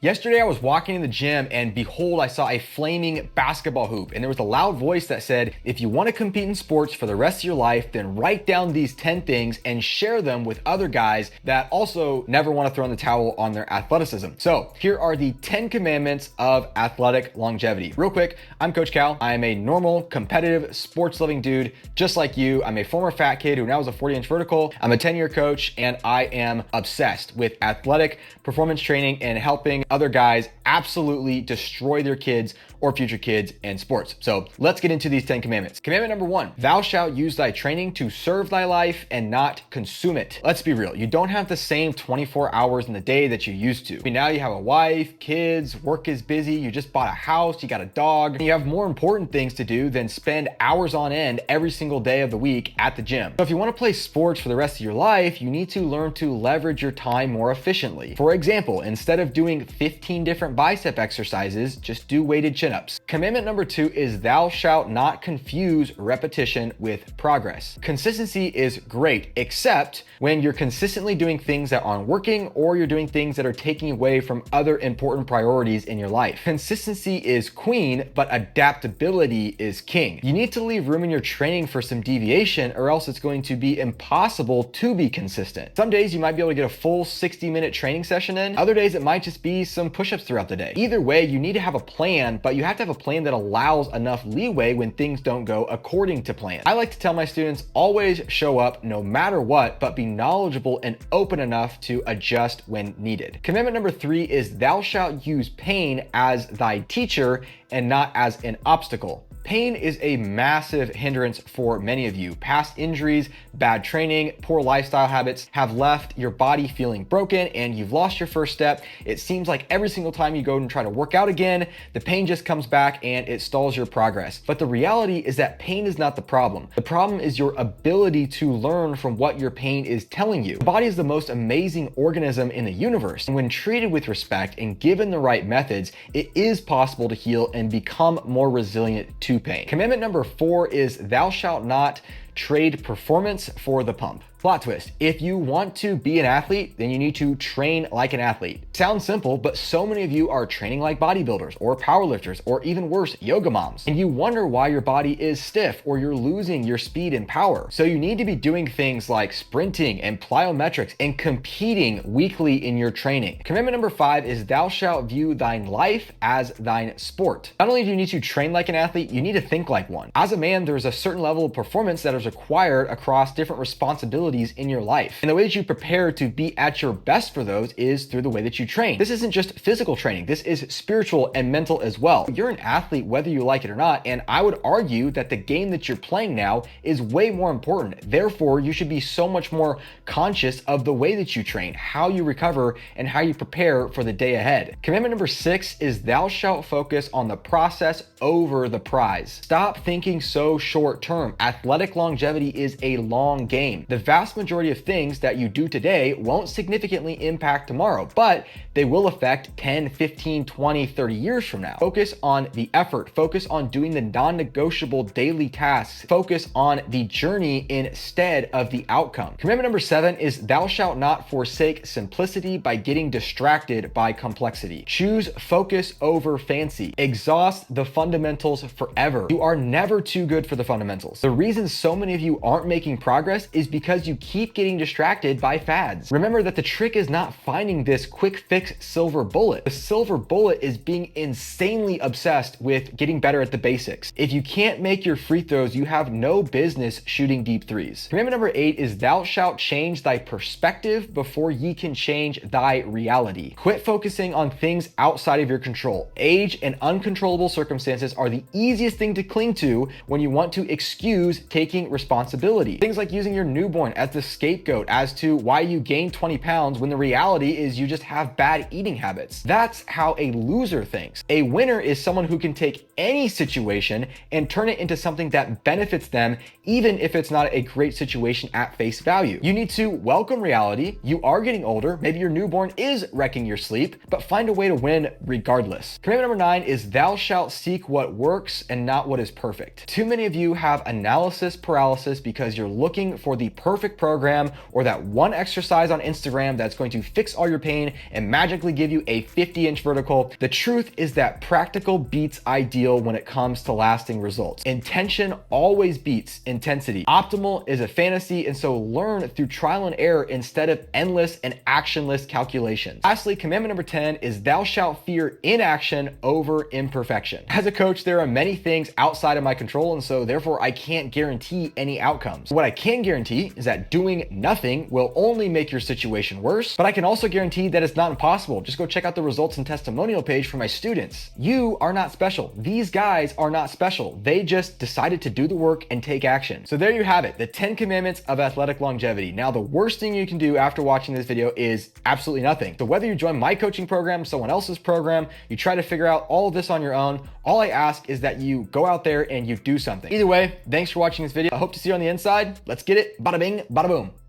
Yesterday I was walking in the gym and behold, I saw a flaming basketball hoop and there was a loud voice that said, if you want to compete in sports for the rest of your life, then write down these 10 things and share them with other guys that also never want to throw in the towel on their athleticism. So here are the 10 commandments of athletic longevity. Real quick, I'm Coach Cal. I am a normal, competitive, sports loving dude, just like you. I'm a former fat kid who now is a 40-inch vertical. I'm a 10-year coach and I am obsessed with athletic performance training and helping other guys absolutely destroy their kids or future kids in sports. So let's get into these 10 commandments. Commandment number 1, thou shalt use thy training to serve thy life and not consume it. Let's be real. You don't have the same 24 hours in the day that you used to. I mean, now you have a wife, kids, work is busy, you just bought a house, you got a dog, and you have more important things to do than spend hours on end every single day of the week at the gym. So if you want to play sports for the rest of your life, you need to learn to leverage your time more efficiently. For example, instead of doing 15 different bicep exercises, just do weighted chin-ups. Commandment number 2 is thou shalt not confuse repetition with progress. Consistency is great, except when you're consistently doing things that aren't working or you're doing things that are taking away from other important priorities in your life. Consistency is queen, but adaptability is king. You need to leave room in your training for some deviation or else it's going to be impossible to be consistent. Some days you might be able to get a full 60-minute training session in. Other days it might just be some push-ups throughout the day. Either way, you need to have a plan, but you have to have a plan that allows enough leeway when things don't go according to plan. I like to tell my students, always show up no matter what, but be knowledgeable and open enough to adjust when needed. Commandment number 3 is thou shalt use pain as thy teacher and not as an obstacle. Pain is a massive hindrance for many of you. Past injuries, bad training, poor lifestyle habits have left your body feeling broken and you've lost your first step. It seems like every single time you go and try to work out again, the pain just comes back and it stalls your progress. But the reality is that pain is not the problem. The problem is your ability to learn from what your pain is telling you. The body is the most amazing organism in the universe. And when treated with respect and given the right methods, it is possible to heal and become more resilient to pain. Commandment number 4 is thou shalt not trade performance for the pump. Plot twist. If you want to be an athlete, then you need to train like an athlete. Sounds simple, but so many of you are training like bodybuilders or powerlifters or even worse, yoga moms. And you wonder why your body is stiff or you're losing your speed and power. So you need to be doing things like sprinting and plyometrics and competing weekly in your training. Commandment number 5 is thou shalt view thine life as thine sport. Not only do you need to train like an athlete, you need to think like one. As a man, there's a certain level of performance that is required across different responsibilities in your life. And the way that you prepare to be at your best for those is through the way that you train. This isn't just physical training. This is spiritual and mental as well. You're an athlete whether you like it or not, and I would argue that the game that you're playing now is way more important. Therefore, you should be so much more conscious of the way that you train, how you recover, and how you prepare for the day ahead. Commandment number 6 is thou shalt focus on the process over the prize. Stop thinking so short term. Athletic longevity is a long game. The vast majority of things that you do today won't significantly impact tomorrow, but they will affect 10, 15, 20, 30 years from now. Focus on the effort. Focus on doing the non-negotiable daily tasks. Focus on the journey instead of the outcome. Commandment number 7 is thou shalt not forsake simplicity by getting distracted by complexity. Choose focus over fancy. Exhaust the fundamentals forever. You are never too good for the fundamentals. The reason so many of you aren't making progress is because you keep getting distracted by fads. Remember that the trick is not finding this quick fix silver bullet. The silver bullet is being insanely obsessed with getting better at the basics. If you can't make your free throws, you have no business shooting deep threes. Commandment number 8 is thou shalt change thy perspective before ye can change thy reality. Quit focusing on things outside of your control. Age and uncontrollable circumstances are the easiest thing to cling to when you want to excuse taking responsibility. Things like using your newborn as the scapegoat as to why you gained 20 pounds when the reality is you just have bad eating habits. That's how a loser thinks. A winner is someone who can take any situation and turn it into something that benefits them, even if it's not a great situation at face value. You need to welcome reality. You are getting older. Maybe your newborn is wrecking your sleep, but find a way to win regardless. Commandment number 9 is thou shalt seek what works and not what is perfect. Too many of you have analysis paralysis because you're looking for the perfect perfect program or that one exercise on Instagram that's going to fix all your pain and magically give you a 50-inch vertical. The truth is that practical beats ideal when it comes to lasting results. Intention always beats intensity. Optimal is a fantasy, and so learn through trial and error instead of endless and actionless calculations. Lastly, commandment number 10 is thou shalt fear inaction over imperfection. As a coach, there are many things outside of my control, and so therefore I can't guarantee any outcomes. What I can guarantee is that doing nothing will only make your situation worse, but I can also guarantee that it's not impossible. Just go check out the results and testimonial page for my students. You are not special. These guys are not special. They just decided to do the work and take action. So there you have it, the 10 commandments of athletic longevity. Now, the worst thing you can do after watching this video is absolutely nothing. So whether you join my coaching program, someone else's program, you try to figure out all of this on your own, all I ask is that you go out there and you do something. Either way, thanks for watching this video. I hope to see you on the inside. Let's get it. Bada bing, bada boom.